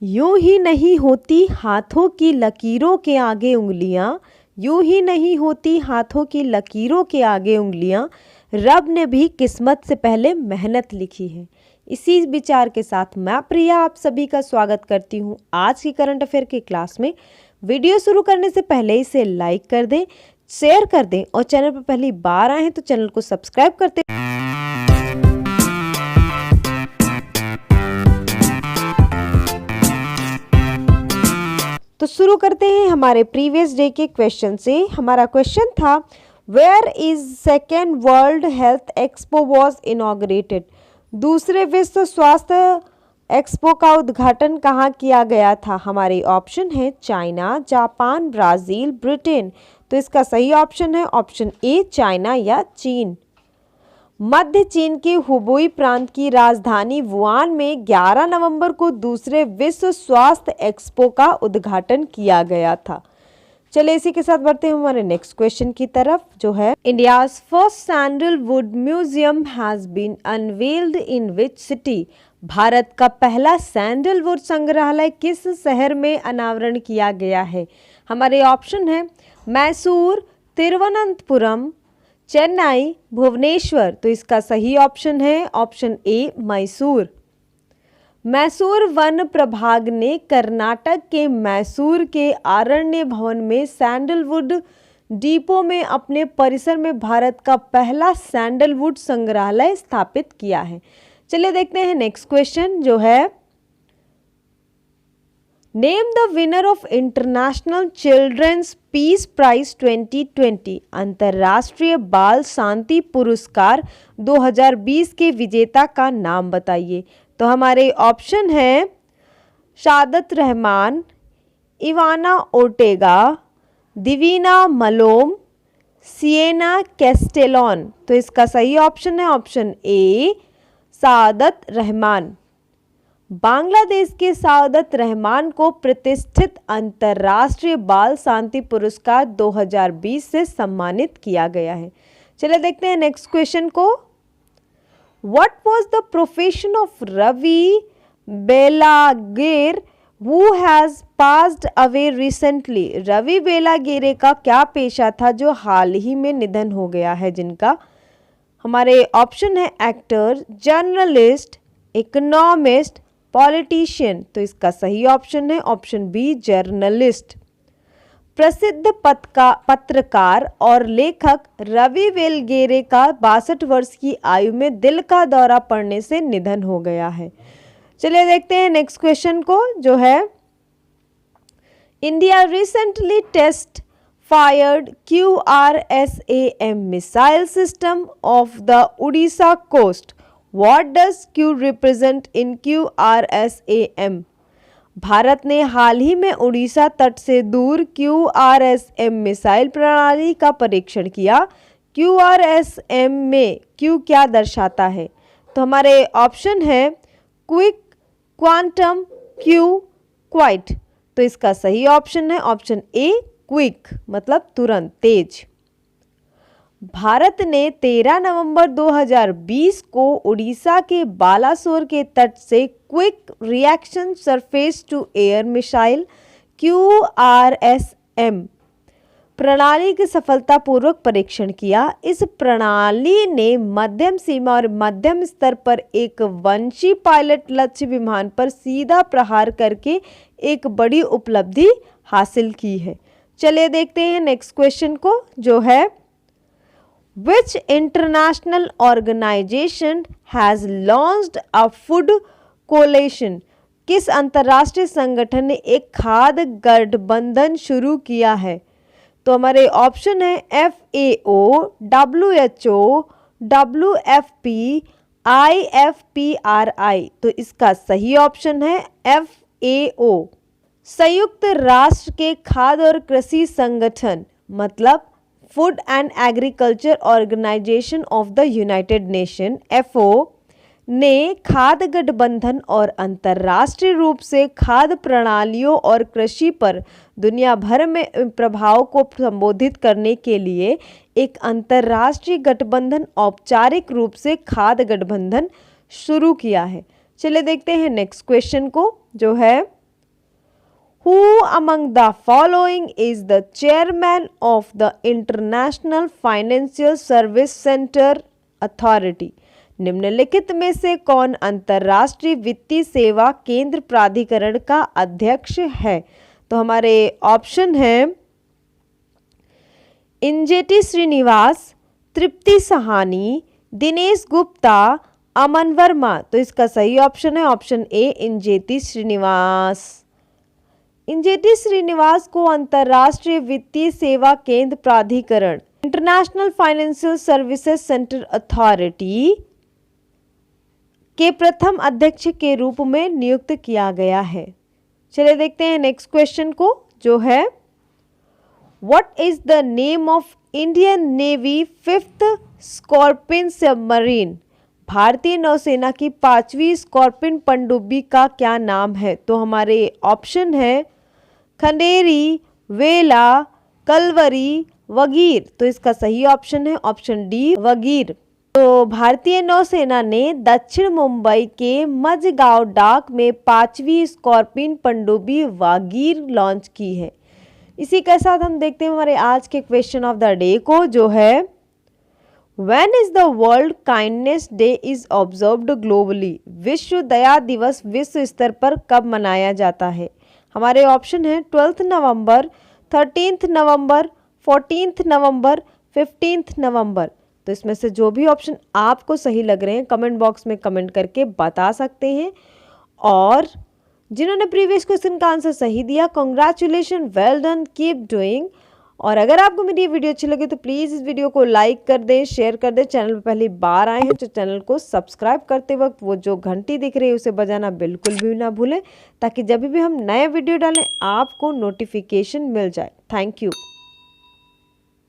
यूं ही नहीं होती हाथों की लकीरों के आगे उंगलियां, यूं ही नहीं होती हाथों की लकीरों के आगे उंगलियां, रब ने भी किस्मत से पहले मेहनत लिखी है। इसी विचार के साथ मैं प्रिया आप सभी का स्वागत करती हूं आज की करंट अफेयर की क्लास में। वीडियो शुरू करने से पहले इसे लाइक कर दें, शेयर कर दें और चैनल पर पहली बार आए हैं तो चैनल को सब्सक्राइब करते। तो शुरू करते हैं हमारे प्रीवियस डे के क्वेश्चन से। हमारा क्वेश्चन था, where is second world health expo was inaugurated. दूसरे विश्व स्वास्थ्य एक्सपो का उद्घाटन कहाँ किया गया था। हमारे ऑप्शन है चाइना, जापान, ब्राज़ील, ब्रिटेन। तो इसका सही ऑप्शन है ऑप्शन ए, चाइना या चीन। मध्य चीन के हुबेई प्रांत की राजधानी वुहान में 11 नवंबर को दूसरे विश्व स्वास्थ्य एक्सपो का उद्घाटन किया गया था। चलिए इसी के साथ बढ़ते हैं हमारे नेक्स्ट क्वेश्चन की तरफ, जो है India's first sandalwood museum has been unveiled in which city. भारत का पहला सैंडलवुड संग्रहालय किस शहर में अनावरण किया गया है। हमारे ऑप्शन है मैसूर, तिरुवनंतपुरम, चेन्नई, भुवनेश्वर। तो इसका सही ऑप्शन है option A, Mysore. Mysore one प्रभाग ने कर्नाटक के मैसूर के आरण्य भवन में सैंडलवुड डिपो में अपने परिसर में भारत का पहला सैंडलवुड संग्रहालय स्थापित किया है। चलिए देखते हैं नेक्स्ट क्वेश्चन, जो है name the winner of international children's peace prize 2020। अंतर्राष्ट्रीय बाल शांति पुरस्कार 2020 के विजेता का नाम बताइए। तो हमारे ऑप्शन है Shadat Rahman, Ivana Ortega, Divina मलोम, Siena कैस्टेलॉन। तो इसका सही ऑप्शन है ऑप्शन ए, सादत रहमान। बांग्लादेश के सादत रहमान को प्रतिष्ठित अंतर्राष्ट्रीय बाल शांति पुरस्कार 2020 से सम्मानित किया गया है। चलिए देखते हैं नेक्स्ट क्वेश्चन को। What was the profession of Ravi Belagere who has passed away recently. Ravi Belagere का क्या पेशा था जो हाल ही में निधन हो गया है जिनका। हमारे ऑप्शन है एक्टर, जर्नलिस्ट, इकोनॉमिस्ट, पॉलिटिशियन। तो इसका सही ऑप्शन है ऑप्शन बी, जर्नलिस्ट। प्रसिद्ध पत्रकार और लेखक रवि बेलगेरे का 62 वर्ष की आयु में दिल का दौरा पड़ने से निधन हो गया है। चलिए देखते हैं नेक्स्ट क्वेश्चन को, जो है India recently test fired QRSAM missile system of the Odisha coast. What does Q represent in QRSAM? Bharat ने हाल ही में उड़ीसा तट से दूर QRSAM मिसाइल प्रणाली का परीक्षण किया। QRSAM में Q क्या दर्शाता है। तो हमारे ऑप्शन है क्विक, क्वांटम, Q, क्वाइट। तो इसका सही ऑप्शन है ऑप्शन ए, क्विक, मतलब तुरंत, तेज। भारत ने 13 नवंबर 2020 को उड़ीसा के बालासोर के तट से quick reaction surface to air missile QRSAM प्रणाली के सफलतापूर्वक परीक्षण किया। इस प्रणाली ने मध्यम सीमा और मध्यम स्तर पर एक वंशी पायलट लक्ष्य विमान पर सीधा प्रहार करके एक बड़ी उपलब्धि हासिल की है। चलिए देखते हैं नेक्स्ट क्वेश्चन को, जो है which international organization has launched a food coalition. किस अंतर्राष्ट्रीय संगठन ने एक खाद्य गठबंधन शुरू किया है। तो हमारे ऑप्शन है FAO, WHO, WFP, IFPRI। तो इसका सही ऑप्शन है FAO। संयुक्त राष्ट्र के खाद्य और कृषि संगठन, मतलब food and agriculture organization of the united nation FAO ने खाद्य गठबंधन और अंतर्राष्ट्रीय रूप से खाद्य प्रणालियों और कृषि पर दुनिया भर में प्रभाव को संबोधित करने के लिए एक अंतर्राष्ट्रीय गठबंधन औपचारिक रूप से खाद्य गठबंधन शुरू किया है। चलिए देखते हैं नेक्स्ट क्वेश्चन को, जो है Who among the following is the chairman of the International Financial Service Center Authority? निम्नलिखित में से कौन अंतर्राष्ट्रीय वित्तीय सेवा केंद्र प्राधिकरण का अध्यक्ष है? तो हमारे ऑप्शन है इंजेटी श्रीनिवास, तृप्ति सहानी, दिनेश गुप्ता, अमन वर्मा। तो इसका सही ऑप्शन है ऑप्शन ए इंजेटी श्रीनिवास। इंजेटी श्रीनिवास को अंतर्राष्ट्रीय वित्तीय सेवा केंद्र प्राधिकरण international financial services centre authority के प्रथम अध्यक्ष के रूप में नियुक्त किया गया है। चलिए देखते हैं नेक्स्ट क्वेश्चन को, जो है what is the name of Indian navy 5th scorpion submarine? भारतीय नौसेना की 5वीं स्कॉर्पियन पनडुब्बी का क्या नाम है? तो हमारे ऑप्शन है खंडेरी, वेला, कलवरी, वगीर। तो इसका सही ऑप्शन है ऑप्शन डी वगीर। तो भारतीय नौसेना ने दक्षिण मुंबई के मझगांव डाक में 5वीं स्कॉर्पियन पनडुब्बी वागीर लॉन्च की है। इसी के साथ हम देखते हैं हमारे आज के क्वेश्चन ऑफ द डे को, जो है When is the World Kindness Day is observed globally? विश्व दया दिवस विश्व स्तर पर कब मनाया जाता है? हमारे ऑप्शन है 12 नवंबर, 13 नवंबर, 14 नवंबर, 15 नवंबर। तो इसमें से जो भी ऑप्शन आपको सही लग रहे हैं कमेंट बॉक्स में कमेंट करके बता सकते हैं। और जिन्होंने प्रीवियस क्वेश्चन का आंसर सही दिया, congratulation, well done, keep doing. और अगर आपको मेरी ये वीडियो अच्छी लगे तो प्लीज़ इस वीडियो को लाइक कर दें, शेयर कर दें। चैनल पर पहली बार आए हैं तो चैनल को सब्सक्राइब करते वक्त वो जो घंटी दिख रही है उसे बजाना बिल्कुल भी ना भूलें, ताकि जब भी हम नए वीडियो डालें आपको नोटिफिकेशन मिल जाए। Thank you.